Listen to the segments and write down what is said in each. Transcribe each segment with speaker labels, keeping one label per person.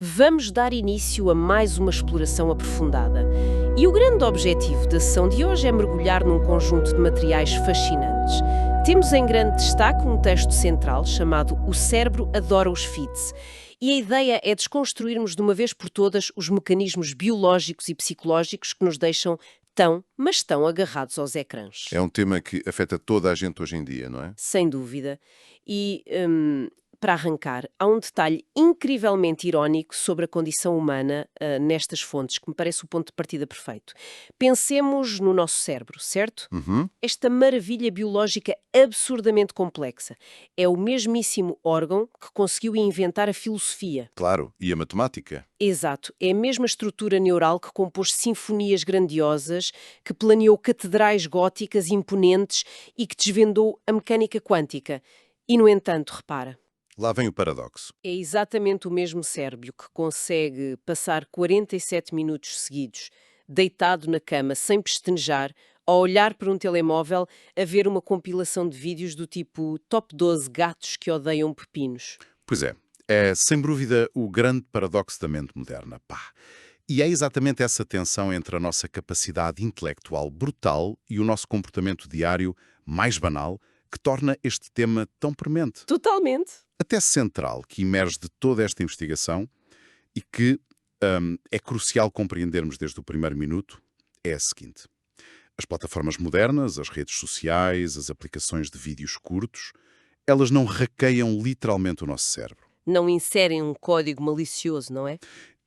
Speaker 1: Vamos dar início a mais uma exploração aprofundada. E o grande objetivo da sessão de hoje é mergulhar num conjunto de materiais fascinantes. Temos em grande destaque um texto central chamado O Cérebro Adora os Feeds. E a ideia é desconstruirmos de uma vez por todas os mecanismos biológicos e psicológicos que nos deixam tão, mas tão agarrados aos ecrãs.
Speaker 2: É um tema que afeta toda a gente hoje em dia, não é?
Speaker 1: Sem dúvida. E, para arrancar, há um detalhe incrivelmente irónico sobre a condição humana nestas fontes, que me parece o ponto de partida perfeito. Pensemos no nosso cérebro, certo?
Speaker 2: Uhum.
Speaker 1: Esta maravilha biológica absurdamente complexa. É o mesmíssimo órgão que conseguiu inventar a filosofia.
Speaker 2: Claro, e a matemática?
Speaker 1: Exato, é a mesma estrutura neural que compôs sinfonias grandiosas, que planeou catedrais góticas imponentes e que desvendou a mecânica quântica. E, no entanto, repara,
Speaker 2: Lá vem o paradoxo.
Speaker 1: é exatamente o mesmo cérebro que consegue passar 47 minutos seguidos, deitado na cama, sem pestanejar, a olhar para um telemóvel, a ver uma compilação de vídeos do tipo Top 12 gatos que odeiam pepinos.
Speaker 2: Pois é sem dúvida o grande paradoxo da mente moderna. Pá. E é exatamente essa tensão entre a nossa capacidade intelectual brutal e o nosso comportamento diário mais banal que torna este tema tão premente.
Speaker 1: Totalmente.
Speaker 2: Até central, que emerge de toda esta investigação e que é crucial compreendermos desde o primeiro minuto, é a seguinte. As plataformas modernas, as redes sociais, as aplicações de vídeos curtos, elas não hackeiam literalmente o nosso cérebro.
Speaker 1: Não inserem um código malicioso, não é?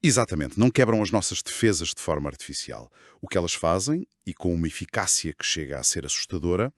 Speaker 2: Exatamente, não quebram as nossas defesas de forma artificial. O que elas fazem, e com uma eficácia que chega a ser assustadora,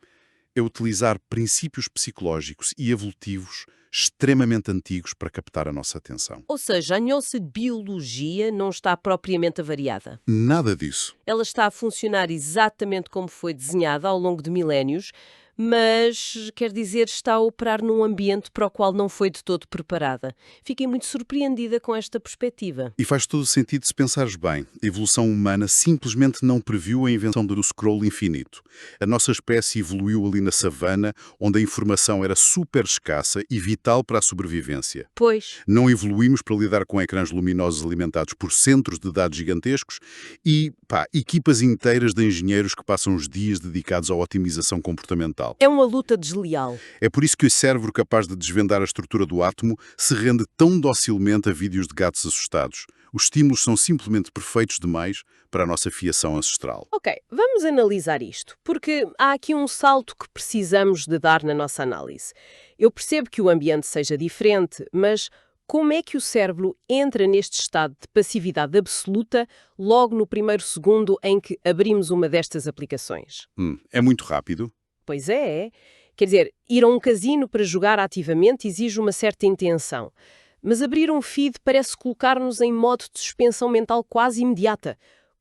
Speaker 2: é utilizar princípios psicológicos e evolutivos extremamente antigos para captar a nossa atenção.
Speaker 1: Ou seja, a nossa biologia não está propriamente avariada.
Speaker 2: Nada disso.
Speaker 1: Ela está a funcionar exatamente como foi desenhada ao longo de milénios, mas, quer dizer, está a operar num ambiente para o qual não foi de todo preparada. Fiquei muito surpreendida com esta perspectiva.
Speaker 2: E faz todo o sentido se pensares bem. A evolução humana simplesmente não previu a invenção do scroll infinito. A nossa espécie evoluiu ali na savana, onde a informação era super escassa e vital para a sobrevivência.
Speaker 1: Pois,
Speaker 2: Não evoluímos para lidar com ecrãs luminosos alimentados por centros de dados gigantescos e, equipas inteiras de engenheiros que passam os dias dedicados à otimização comportamental.
Speaker 1: é uma luta desleal.
Speaker 2: É por isso que o cérebro capaz de desvendar a estrutura do átomo se rende tão docilmente a vídeos de gatos assustados. Os estímulos são simplesmente perfeitos demais para a nossa fiação ancestral.
Speaker 1: Ok, vamos analisar isto, porque há aqui um salto que precisamos de dar na nossa análise. Eu percebo que o ambiente seja diferente, mas como é que o cérebro entra neste estado de passividade absoluta logo no primeiro segundo em que abrimos uma destas aplicações?
Speaker 2: É muito rápido.
Speaker 1: Pois é. Quer dizer, ir a um casino para jogar ativamente exige uma certa intenção. Mas abrir um feed parece colocar-nos em modo de suspensão mental quase imediata.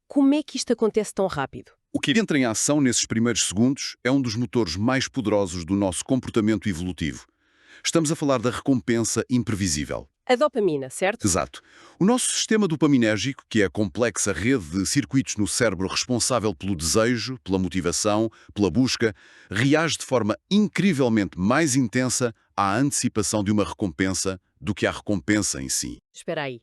Speaker 1: Como é que isto acontece tão rápido?
Speaker 2: O que entra em ação nesses primeiros segundos é um dos motores mais poderosos do nosso comportamento evolutivo. Estamos a falar da recompensa imprevisível.
Speaker 1: A dopamina, certo?
Speaker 2: Exato. O nosso sistema dopaminérgico, que é a complexa rede de circuitos no cérebro responsável pelo desejo, pela motivação, pela busca, reage de forma incrivelmente mais intensa à antecipação de uma recompensa do que à recompensa em si.
Speaker 1: Espera aí.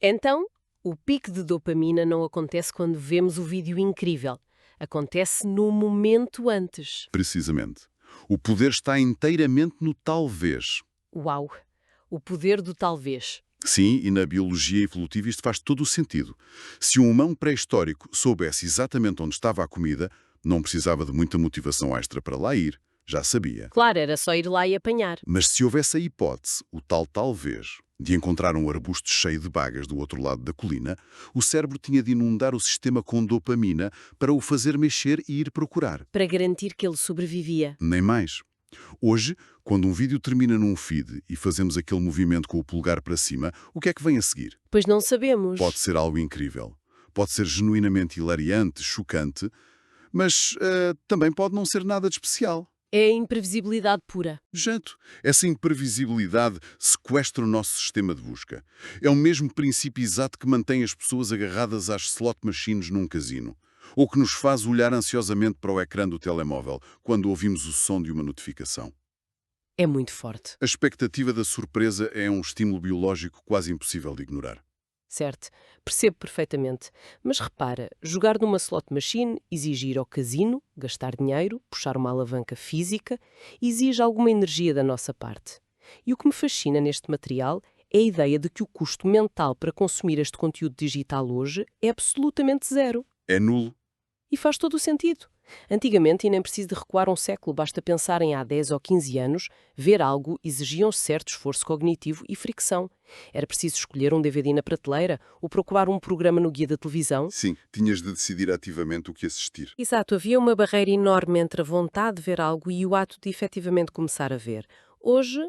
Speaker 1: Então, o pico de dopamina não acontece quando vemos o vídeo incrível. Acontece no momento antes.
Speaker 2: Precisamente. O poder está inteiramente no talvez.
Speaker 1: Uau! O poder do talvez.
Speaker 2: Sim, e na biologia evolutiva isto faz todo o sentido. Se um humano pré-histórico soubesse exatamente onde estava a comida, não precisava de muita motivação extra para lá ir. Já sabia.
Speaker 1: Claro, era só ir lá e apanhar.
Speaker 2: Mas se houvesse a hipótese, o tal talvez, de encontrar um arbusto cheio de bagas do outro lado da colina, o cérebro tinha de inundar o sistema com dopamina para o fazer mexer e ir procurar.
Speaker 1: Para garantir que ele sobrevivia.
Speaker 2: Nem mais. Hoje, quando um vídeo termina num feed e fazemos aquele movimento com o polegar para cima, o que é que vem a seguir?
Speaker 1: Pois não sabemos.
Speaker 2: Pode ser algo incrível. Pode ser genuinamente hilariante, chocante, mas também pode não ser nada de especial.
Speaker 1: É a imprevisibilidade pura.
Speaker 2: Jato, essa imprevisibilidade sequestra o nosso sistema de busca. É o mesmo princípio exato que mantém as pessoas agarradas às slot machines num casino, ou que nos faz olhar ansiosamente para o ecrã do telemóvel quando ouvimos o som de uma notificação.
Speaker 1: É muito forte.
Speaker 2: A expectativa da surpresa é um estímulo biológico quase impossível de ignorar.
Speaker 1: Certo, percebo perfeitamente. Mas repara, jogar numa slot machine exige ir ao casino, gastar dinheiro, puxar uma alavanca física, exige alguma energia da nossa parte. E o que me fascina neste material é a ideia de que o custo mental para consumir este conteúdo digital hoje é absolutamente zero.
Speaker 2: É nulo.
Speaker 1: E faz todo o sentido. Antigamente, e nem preciso de recuar um século, basta pensar em há 10 ou 15 anos, ver algo exigia um certo esforço cognitivo e fricção. Era preciso escolher um DVD na prateleira ou procurar um programa no guia da televisão.
Speaker 2: Sim, tinhas de decidir ativamente o que assistir.
Speaker 1: Exato, havia uma barreira enorme entre a vontade de ver algo e o ato de efetivamente começar a ver. Hoje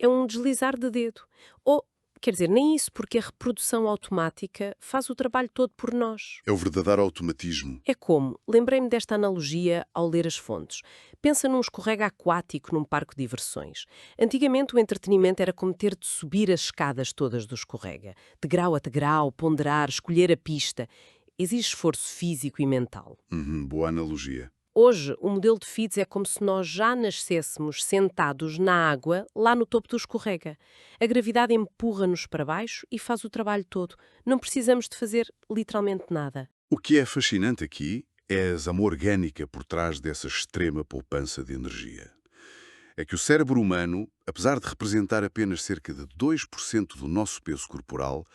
Speaker 1: é um deslizar de dedo. Ou, quer dizer, nem isso, porque a reprodução automática faz o trabalho todo por nós.
Speaker 2: É o verdadeiro automatismo.
Speaker 1: É como, lembrei-me desta analogia ao ler as fontes. Pensa num escorrega aquático num parque de diversões. Antigamente o entretenimento era como ter de subir as escadas todas do escorrega. De grau a degrau, ponderar, escolher a pista. Exige esforço físico e mental.
Speaker 2: Boa analogia.
Speaker 1: Hoje, o modelo de feeds é como se nós já nascêssemos sentados na água, lá no topo do escorrega. A gravidade empurra-nos para baixo e faz o trabalho todo. Não precisamos de fazer literalmente nada.
Speaker 2: O que é fascinante aqui é a exame orgânica por trás dessa extrema poupança de energia. É que o cérebro humano, apesar de representar apenas cerca de 2% do nosso peso corporal,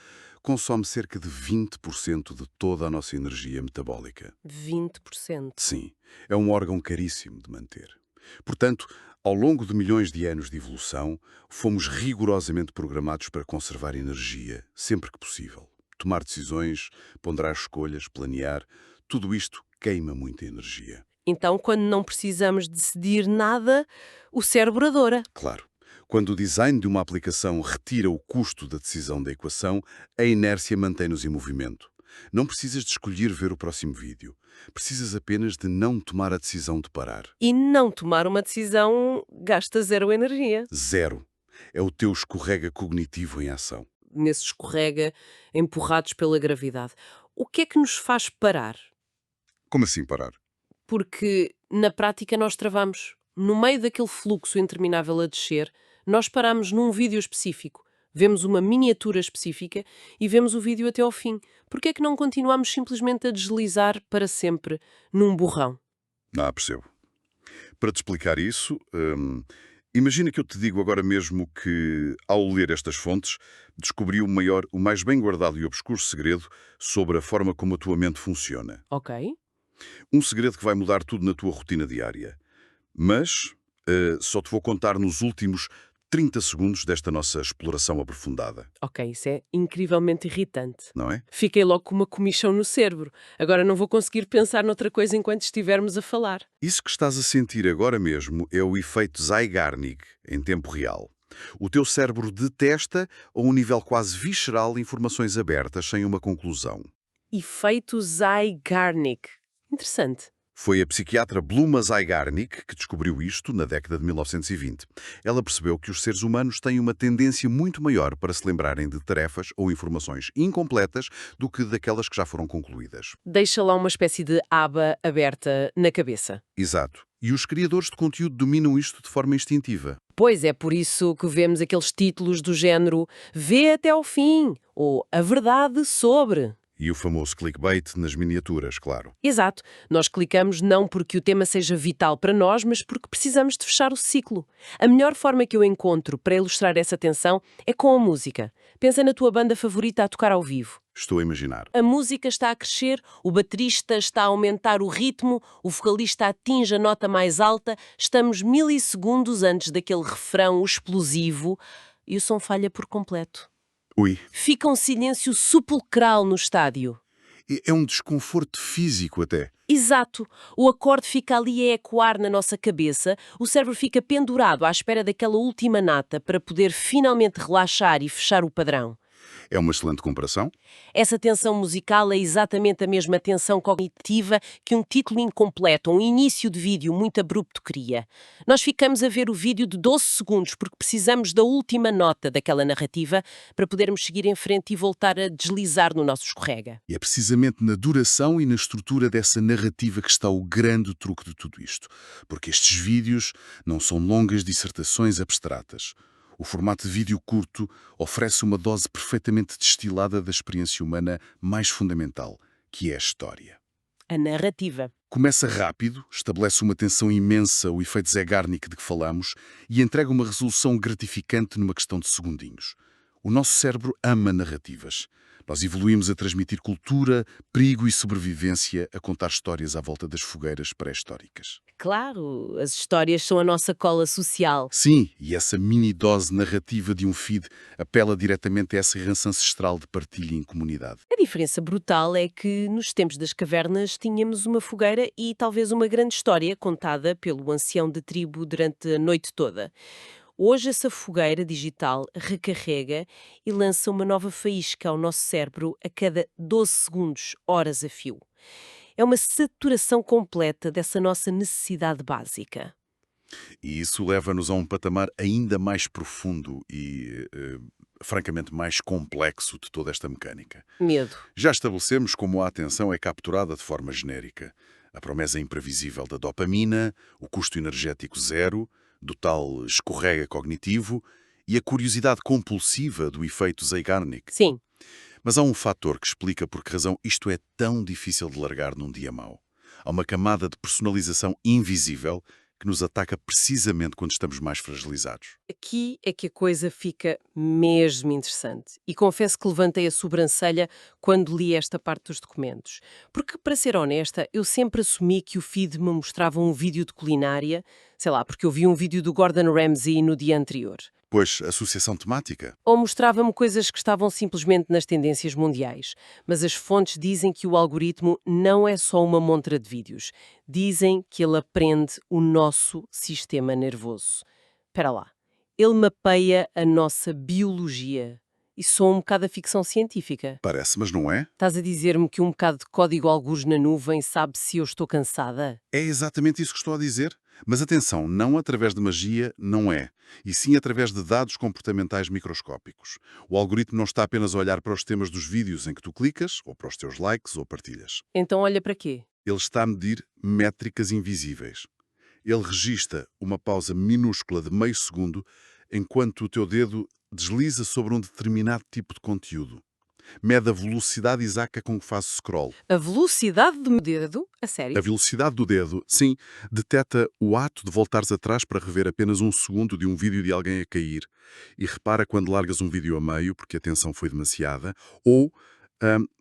Speaker 2: consome cerca de 20% de toda a nossa energia metabólica.
Speaker 1: 20%.
Speaker 2: Sim, é um órgão caríssimo de manter. Portanto, ao longo de milhões de anos de evolução, fomos rigorosamente programados para conservar energia, sempre que possível. Tomar decisões, ponderar escolhas, planear, tudo isto queima muita energia.
Speaker 1: Então, quando não precisamos decidir nada, o cérebro adora.
Speaker 2: Claro, quando o design de uma aplicação retira o custo da decisão da equação, a inércia mantém-nos em movimento. Não precisas de escolher ver o próximo vídeo. Precisas apenas de não tomar a decisão de parar.
Speaker 1: E não tomar uma decisão gasta zero energia.
Speaker 2: Zero. É o teu escorrega cognitivo em ação.
Speaker 1: Nesse escorrega, empurrados pela gravidade. O que é que nos faz parar?
Speaker 2: Como assim parar?
Speaker 1: Porque, na prática, nós travamos. No meio daquele fluxo interminável a descer, nós paramos num vídeo específico. Vemos uma miniatura específica e vemos o vídeo até ao fim. Por que é que não continuamos simplesmente a deslizar para sempre num borrão?
Speaker 2: Percebo. Para te explicar isso, imagina que eu te digo agora mesmo que, ao ler estas fontes, descobri o mais bem guardado e obscuro segredo sobre a forma como a tua mente funciona.
Speaker 1: Ok.
Speaker 2: Um segredo que vai mudar tudo na tua rotina diária. Mas só te vou contar nos últimos 30 segundos desta nossa exploração aprofundada.
Speaker 1: Ok, isso é incrivelmente irritante.
Speaker 2: Não é?
Speaker 1: Fiquei logo com uma comichão no cérebro. Agora não vou conseguir pensar noutra coisa enquanto estivermos a falar.
Speaker 2: Isso que estás a sentir agora mesmo é o efeito Zeigarnik em tempo real. O teu cérebro detesta, a um nível quase visceral, informações abertas sem uma conclusão.
Speaker 1: Efeito Zeigarnik. Interessante.
Speaker 2: Foi a psiquiatra Bluma Zeigarnik que descobriu isto na década de 1920. Ela percebeu que os seres humanos têm uma tendência muito maior para se lembrarem de tarefas ou informações incompletas do que daquelas que já foram concluídas.
Speaker 1: Deixa lá uma espécie de aba aberta na cabeça.
Speaker 2: Exato. E os criadores de conteúdo dominam isto de forma instintiva.
Speaker 1: Pois é por isso que vemos aqueles títulos do género "Vê até ao fim" ou "A verdade sobre".
Speaker 2: E o famoso clickbait nas miniaturas, claro.
Speaker 1: Exato. Nós clicamos não porque o tema seja vital para nós, mas porque precisamos de fechar o ciclo. A melhor forma que eu encontro para ilustrar essa tensão é com a música. Pensa na tua banda favorita a tocar ao vivo.
Speaker 2: Estou a imaginar.
Speaker 1: A música está a crescer, o baterista está a aumentar o ritmo, o vocalista atinge a nota mais alta, estamos milissegundos antes daquele refrão explosivo e o som falha por completo.
Speaker 2: Ui.
Speaker 1: Fica um silêncio sepulcral no estádio.
Speaker 2: É um desconforto físico até.
Speaker 1: Exato. O acorde fica ali a ecoar na nossa cabeça, o cérebro fica pendurado à espera daquela última nota para poder finalmente relaxar e fechar o padrão.
Speaker 2: É uma excelente comparação.
Speaker 1: Essa tensão musical é exatamente a mesma tensão cognitiva que um título incompleto ou um início de vídeo muito abrupto cria. Nós ficamos a ver o vídeo de 12 segundos porque precisamos da última nota daquela narrativa para podermos seguir em frente e voltar a deslizar no nosso escorrega.
Speaker 2: E é precisamente na duração e na estrutura dessa narrativa que está o grande truque de tudo isto. Porque estes vídeos não são longas dissertações abstratas. O formato de vídeo curto oferece uma dose perfeitamente destilada da experiência humana mais fundamental, que é a história.
Speaker 1: A narrativa.
Speaker 2: Começa rápido, estabelece uma tensão imensa, o efeito Zeigarnik de que falamos, e entrega uma resolução gratificante numa questão de segundinhos. O nosso cérebro ama narrativas. Nós evoluímos a transmitir cultura, perigo e sobrevivência, a contar histórias à volta das fogueiras pré-históricas.
Speaker 1: Claro, as histórias são a nossa cola social.
Speaker 2: Sim, e essa mini-dose narrativa de um feed apela diretamente a essa herança ancestral de partilha em comunidade.
Speaker 1: A diferença brutal é que, nos tempos das cavernas, tínhamos uma fogueira e talvez uma grande história contada pelo ancião de tribo durante a noite toda. Hoje, essa fogueira digital recarrega e lança uma nova faísca ao nosso cérebro a cada 12 segundos, horas a fio. É uma saturação completa dessa nossa necessidade básica.
Speaker 2: E isso leva-nos a um patamar ainda mais profundo e, francamente, mais complexo de toda esta mecânica.
Speaker 1: Medo.
Speaker 2: Já estabelecemos como a atenção é capturada de forma genérica. A promessa imprevisível da dopamina, o custo energético zero, do tal escorrega cognitivo e a curiosidade compulsiva do efeito Zeigarnik.
Speaker 1: Sim.
Speaker 2: Mas há um fator que explica por que razão isto é tão difícil de largar num dia mau. Há uma camada de personalização invisível que nos ataca precisamente quando estamos mais fragilizados.
Speaker 1: Aqui é que a coisa fica mesmo interessante. E confesso que levantei a sobrancelha quando li esta parte dos documentos. Porque, para ser honesta, eu sempre assumi que o feed me mostrava um vídeo de culinária, sei lá, porque eu vi um vídeo do Gordon Ramsay no dia anterior.
Speaker 2: Pois, associação temática.
Speaker 1: Ou mostrava-me coisas que estavam simplesmente nas tendências mundiais. Mas as fontes dizem que o algoritmo não é só uma montra de vídeos. Dizem que ele aprende o nosso sistema nervoso. Espera lá. Ele mapeia a nossa biologia. Isso sou um bocado a ficção científica.
Speaker 2: Parece, mas não é?
Speaker 1: Estás a dizer-me que um bocado de código algures na nuvem sabe se eu estou cansada?
Speaker 2: É exatamente isso que estou a dizer. Mas atenção, não através de magia, não é. E sim através de dados comportamentais microscópicos. O algoritmo não está apenas a olhar para os temas dos vídeos em que tu clicas, ou para os teus likes ou partilhas.
Speaker 1: Então olha para quê?
Speaker 2: Ele está a medir métricas invisíveis. Ele registra uma pausa minúscula de meio segundo enquanto o teu dedo desliza sobre um determinado tipo de conteúdo. Mede a velocidade exata com que faz scroll.
Speaker 1: A velocidade do meu dedo? A sério?
Speaker 2: A velocidade do dedo, sim, detecta o ato de voltares atrás para rever apenas um segundo de um vídeo de alguém a cair. E repara quando largas um vídeo a meio, porque a tensão foi demasiada, ou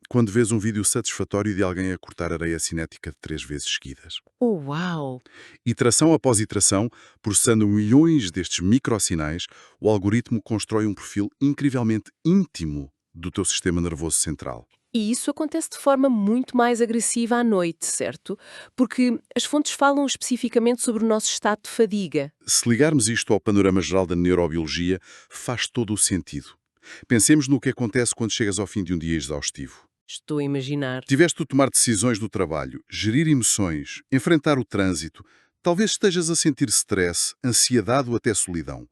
Speaker 2: quando vês um vídeo satisfatório de alguém a cortar areia cinética 3 vezes seguidas.
Speaker 1: Oh, uau!
Speaker 2: Iteração após iteração, processando milhões destes microsinais, o algoritmo constrói um perfil incrivelmente íntimo do teu sistema nervoso central.
Speaker 1: E isso acontece de forma muito mais agressiva à noite, certo? Porque as fontes falam especificamente sobre o nosso estado de fadiga.
Speaker 2: Se ligarmos isto ao panorama geral da neurobiologia, faz todo o sentido. Pensemos no que acontece quando chegas ao fim de um dia exaustivo.
Speaker 1: Estou a imaginar.
Speaker 2: Tiveste de tomar decisões do trabalho, gerir emoções, enfrentar o trânsito. Talvez estejas a sentir stress, ansiedade ou até solidão.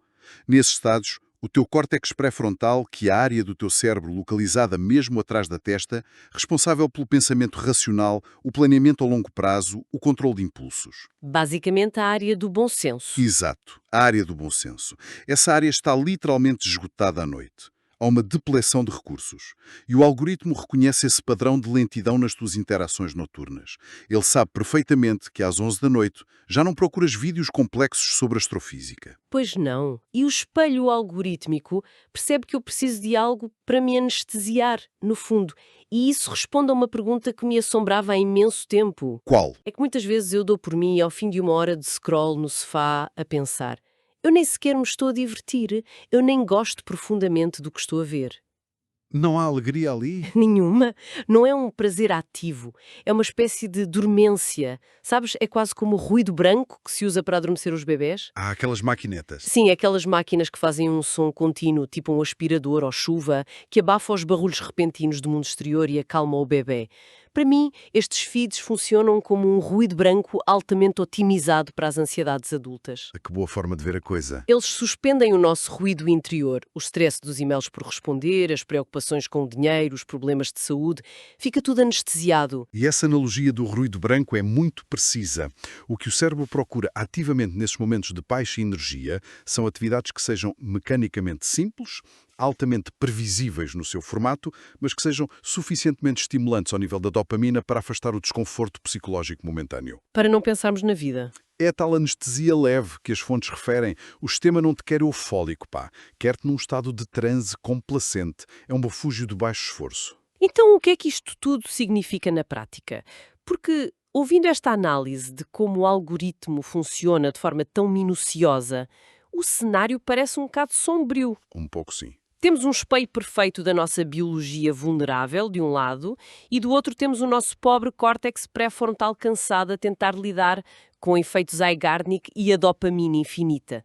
Speaker 2: Nesses estados, o teu córtex pré-frontal, que é a área do teu cérebro localizada mesmo atrás da testa, responsável pelo pensamento racional, o planeamento a longo prazo, o controle de impulsos.
Speaker 1: Basicamente a área do bom senso.
Speaker 2: Exato, a área do bom senso. Essa área está literalmente esgotada à noite. Há uma depleção de recursos. E o algoritmo reconhece esse padrão de lentidão nas tuas interações noturnas. Ele sabe perfeitamente que às 11 da noite já não procuras vídeos complexos sobre astrofísica.
Speaker 1: Pois não. E o espelho algorítmico percebe que eu preciso de algo para me anestesiar, no fundo. E isso responde a uma pergunta que me assombrava há imenso tempo.
Speaker 2: Qual?
Speaker 1: É que muitas vezes eu dou por mim ao fim de uma hora de scroll no sofá a pensar: eu nem sequer me estou a divertir, eu nem gosto profundamente do que estou a ver.
Speaker 2: Não há alegria ali?
Speaker 1: Nenhuma. Não é um prazer ativo. É uma espécie de dormência. Sabes, é quase como o ruído branco que se usa para adormecer os bebés.
Speaker 2: Há aquelas maquinetas.
Speaker 1: Sim, aquelas máquinas que fazem um som contínuo, tipo um aspirador ou chuva, que abafa os barulhos repentinos do mundo exterior e acalma o bebé. Para mim, estes feeds funcionam como um ruído branco altamente otimizado para as ansiedades adultas.
Speaker 2: Que boa forma de ver a coisa.
Speaker 1: Eles suspendem o nosso ruído interior, o stress dos e-mails por responder, as preocupações com o dinheiro, os problemas de saúde. Fica tudo anestesiado.
Speaker 2: E essa analogia do ruído branco é muito precisa. O que o cérebro procura ativamente nesses momentos de baixa energia são atividades que sejam mecanicamente simples, altamente previsíveis no seu formato, mas que sejam suficientemente estimulantes ao nível da dopamina para afastar o desconforto psicológico momentâneo.
Speaker 1: Para não pensarmos na vida.
Speaker 2: É a tal anestesia leve que as fontes referem. O sistema não te quer eufólico, pá. Quer-te num estado de transe complacente. É um refúgio de baixo esforço.
Speaker 1: Então, o que é que isto tudo significa na prática? Porque, ouvindo esta análise de como o algoritmo funciona de forma tão minuciosa, o cenário parece um bocado sombrio.
Speaker 2: Um pouco sim.
Speaker 1: Temos um espelho perfeito da nossa biologia vulnerável, de um lado, e do outro temos o nosso pobre córtex pré-frontal cansado a tentar lidar com efeitos Zeigarnik e a dopamina infinita.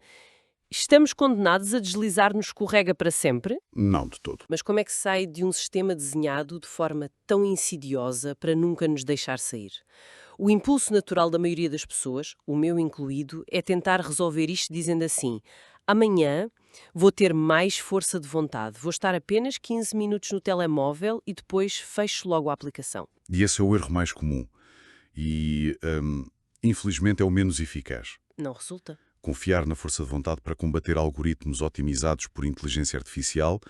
Speaker 1: Estamos condenados a deslizar no escorrega para sempre?
Speaker 2: Não de todo.
Speaker 1: Mas como é que se sai de um sistema desenhado de forma tão insidiosa para nunca nos deixar sair? O impulso natural da maioria das pessoas, o meu incluído, é tentar resolver isto dizendo assim: amanhã vou ter mais força de vontade, vou estar apenas 15 minutos no telemóvel e depois fecho logo a aplicação.
Speaker 2: E esse é o erro mais comum. E, infelizmente, é o menos eficaz.
Speaker 1: Não resulta.
Speaker 2: Confiar na força de vontade para combater algoritmos otimizados por inteligência artificial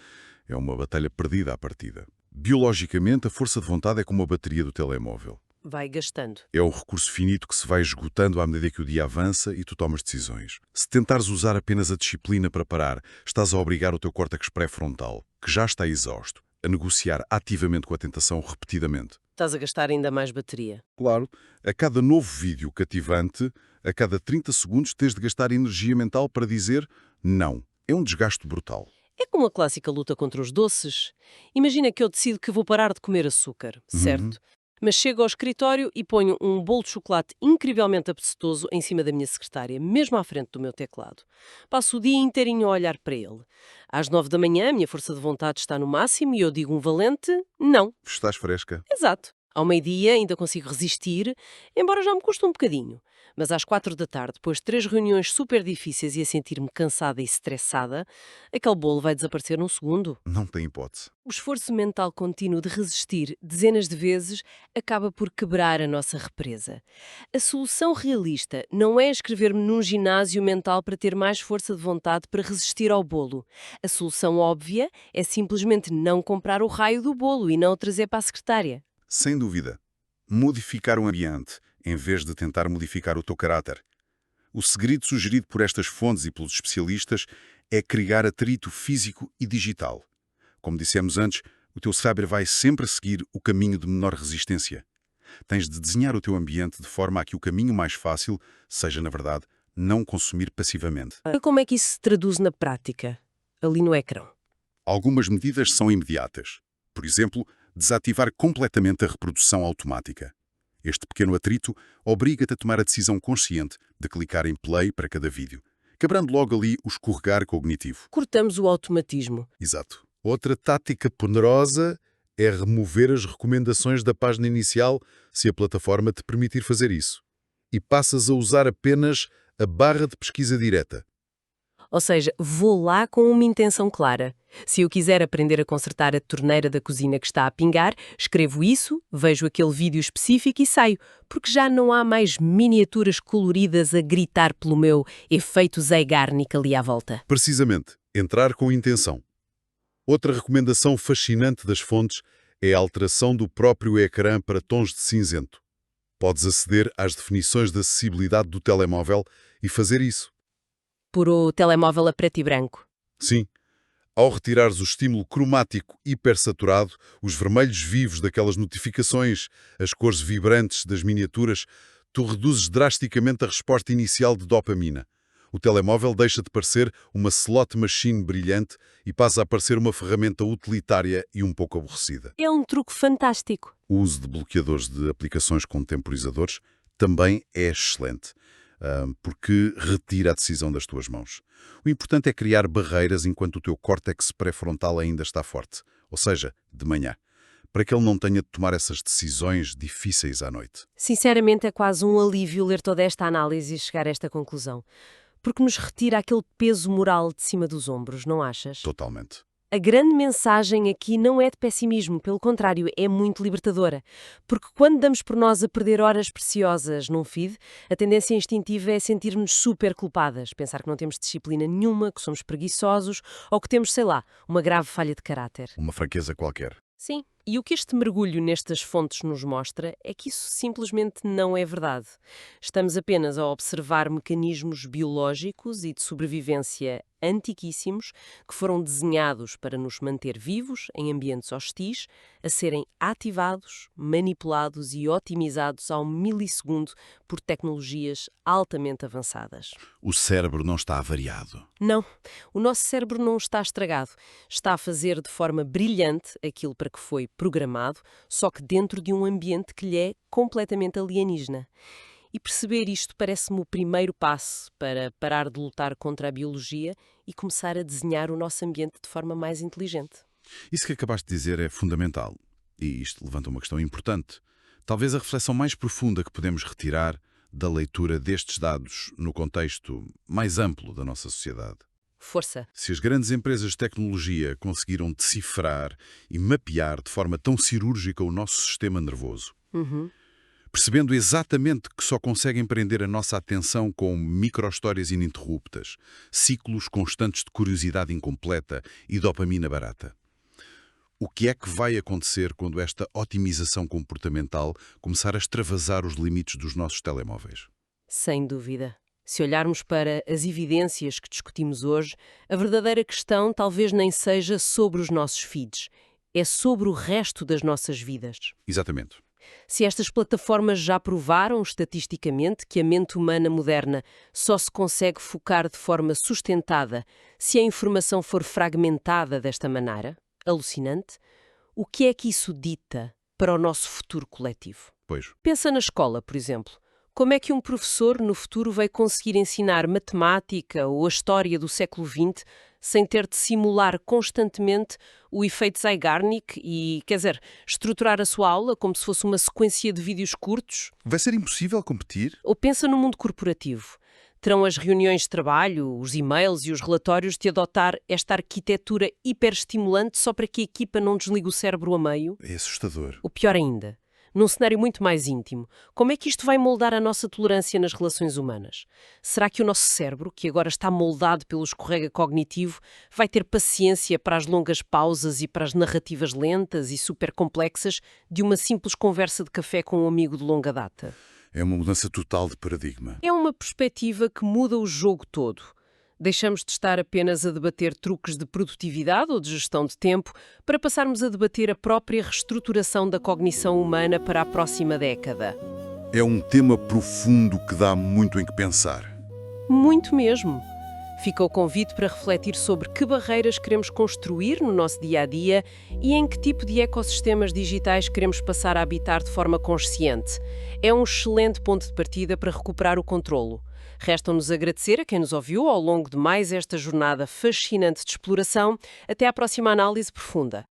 Speaker 2: é uma batalha perdida à partida. Biologicamente, a força de vontade é como a bateria do telemóvel.
Speaker 1: Vai gastando.
Speaker 2: É um recurso finito que se vai esgotando à medida que o dia avança e tu tomas decisões. Se tentares usar apenas a disciplina para parar, estás a obrigar o teu córtex pré-frontal, que já está exausto, a negociar ativamente com a tentação repetidamente.
Speaker 1: Estás a gastar ainda mais bateria.
Speaker 2: Claro, a cada novo vídeo cativante, a cada 30 segundos tens de gastar energia mental para dizer não. É um desgaste brutal.
Speaker 1: É como a clássica luta contra os doces. Imagina que eu decido que vou parar de comer açúcar, certo? Mas chego ao escritório e ponho um bolo de chocolate incrivelmente apetitoso em cima da minha secretária, mesmo à frente do meu teclado. Passo o dia inteirinho a olhar para ele. Às 9 da manhã, a minha força de vontade está no máximo e eu digo um valente não.
Speaker 2: Estás fresca.
Speaker 1: Exato. Ao meio-dia ainda consigo resistir, embora já me custe um bocadinho. Mas às 4 da tarde, depois de 3 reuniões super difíceis e a sentir-me cansada e estressada, aquele bolo vai desaparecer num segundo.
Speaker 2: Não tem hipótese.
Speaker 1: O esforço mental contínuo de resistir dezenas de vezes acaba por quebrar a nossa represa. A solução realista não é inscrever-me num ginásio mental para ter mais força de vontade para resistir ao bolo. A solução óbvia é simplesmente não comprar o raio do bolo e não o trazer para a secretária.
Speaker 2: Sem dúvida. Modificar o ambiente, em vez de tentar modificar o teu caráter. O segredo sugerido por estas fontes e pelos especialistas é criar atrito físico e digital. Como dissemos antes, o teu cérebro vai sempre seguir o caminho de menor resistência. Tens de desenhar o teu ambiente de forma a que o caminho mais fácil seja, na verdade, não consumir passivamente.
Speaker 1: Como é que isso se traduz na prática, ali no ecrã?
Speaker 2: Algumas medidas são imediatas. Por exemplo, desativar completamente a reprodução automática. Este pequeno atrito obriga-te a tomar a decisão consciente de clicar em play para cada vídeo, quebrando logo ali o escorregar cognitivo.
Speaker 1: Cortamos o automatismo.
Speaker 2: Exato. Outra tática poderosa é remover as recomendações da página inicial se a plataforma te permitir fazer isso. E passas a usar apenas a barra de pesquisa direta.
Speaker 1: Ou seja, vou lá com uma intenção clara. Se eu quiser aprender a consertar a torneira da cozinha que está a pingar, escrevo isso, vejo aquele vídeo específico e saio, porque já não há mais miniaturas coloridas a gritar pelo meu efeito Zeigarnik ali à volta.
Speaker 2: Precisamente, entrar com intenção. Outra recomendação fascinante das fontes é a alteração do próprio ecrã para tons de cinzento. Podes aceder às definições de acessibilidade do telemóvel e fazer isso.
Speaker 1: Por o telemóvel a preto e branco.
Speaker 2: Sim. Ao retirares o estímulo cromático hipersaturado, os vermelhos vivos daquelas notificações, as cores vibrantes das miniaturas, tu reduzes drasticamente a resposta inicial de dopamina. O telemóvel deixa de parecer uma slot machine brilhante e passa a parecer uma ferramenta utilitária e um pouco aborrecida.
Speaker 1: É um truque fantástico.
Speaker 2: O uso de bloqueadores de aplicações com temporizadores também é excelente, porque retira a decisão das tuas mãos. O importante é criar barreiras enquanto o teu córtex pré-frontal ainda está forte, ou seja, de manhã. para que ele não tenha de tomar essas decisões difíceis à noite.
Speaker 1: Sinceramente, é quase um alívio ler toda esta análise e chegar a esta conclusão. Porque nos retira aquele peso moral de cima dos ombros, não achas?
Speaker 2: Totalmente.
Speaker 1: A grande mensagem aqui não é de pessimismo, pelo contrário, é muito libertadora. Porque quando damos por nós a perder horas preciosas num feed, a tendência instintiva é sentir-nos super culpadas, pensar que não temos disciplina nenhuma, que somos preguiçosos ou que temos, sei lá, uma grave falha de caráter.
Speaker 2: Uma fraqueza qualquer.
Speaker 1: Sim. E o que este mergulho nestas fontes nos mostra é que isso simplesmente não é verdade. Estamos apenas a observar mecanismos biológicos e de sobrevivência antiquíssimos que foram desenhados para nos manter vivos em ambientes hostis, a serem ativados, manipulados e otimizados ao milissegundo por tecnologias altamente avançadas.
Speaker 2: O cérebro não está avariado.
Speaker 1: Não, o nosso cérebro não está estragado. Está a fazer de forma brilhante aquilo para que foi programado, só que dentro de um ambiente que lhe é completamente alienígena. E perceber isto parece-me o primeiro passo para parar de lutar contra a biologia e começar a desenhar o nosso ambiente de forma mais inteligente.
Speaker 2: Isso que acabaste de dizer é fundamental. E isto levanta uma questão importante. Talvez a reflexão mais profunda que podemos retirar da leitura destes dados no contexto mais amplo da nossa sociedade.
Speaker 1: Força!
Speaker 2: Se as grandes empresas de tecnologia conseguiram decifrar e mapear de forma tão cirúrgica o nosso sistema nervoso, percebendo exatamente que só conseguem prender a nossa atenção com micro-histórias ininterruptas, ciclos constantes de curiosidade incompleta e dopamina barata. O que é que vai acontecer quando esta otimização comportamental começar a extravasar os limites dos nossos telemóveis?
Speaker 1: Sem dúvida. Se olharmos para as evidências que discutimos hoje, a verdadeira questão talvez nem seja sobre os nossos feeds, é sobre o resto das nossas vidas.
Speaker 2: Exatamente.
Speaker 1: Se estas plataformas já provaram estatisticamente que a mente humana moderna só se consegue focar de forma sustentada se a informação for fragmentada desta maneira, alucinante, o que é que isso dita para o nosso futuro coletivo?
Speaker 2: Pois.
Speaker 1: Pensa na escola, por exemplo. Como é que um professor no futuro vai conseguir ensinar matemática ou a história do século XX sem ter de simular constantemente o efeito Zeigarnik e, quer dizer, estruturar a sua aula como se fosse uma sequência de vídeos curtos?
Speaker 2: Vai ser impossível competir?
Speaker 1: Ou pensa no mundo corporativo. Terão as reuniões de trabalho, os e-mails e os relatórios de adotar esta arquitetura hiperestimulante só para que a equipa não desligue o cérebro a meio?
Speaker 2: É assustador.
Speaker 1: Ou pior ainda, num cenário muito mais íntimo, como é que isto vai moldar a nossa tolerância nas relações humanas? Será que o nosso cérebro, que agora está moldado pelo escorrega cognitivo, vai ter paciência para as longas pausas e para as narrativas lentas e super complexas de uma simples conversa de café com um amigo de longa data?
Speaker 2: É uma mudança total de paradigma.
Speaker 1: É uma perspectiva que muda o jogo todo. Deixamos de estar apenas a debater truques de produtividade ou de gestão de tempo para passarmos a debater a própria reestruturação da cognição humana para a próxima década.
Speaker 2: É um tema profundo que dá muito em que pensar.
Speaker 1: Muito mesmo. Fica o convite para refletir sobre que barreiras queremos construir no nosso dia-a-dia e em que tipo de ecossistemas digitais queremos passar a habitar de forma consciente. É um excelente ponto de partida para recuperar o controlo. Resta-nos agradecer a quem nos ouviu ao longo de mais esta jornada fascinante de exploração. Até à próxima análise profunda.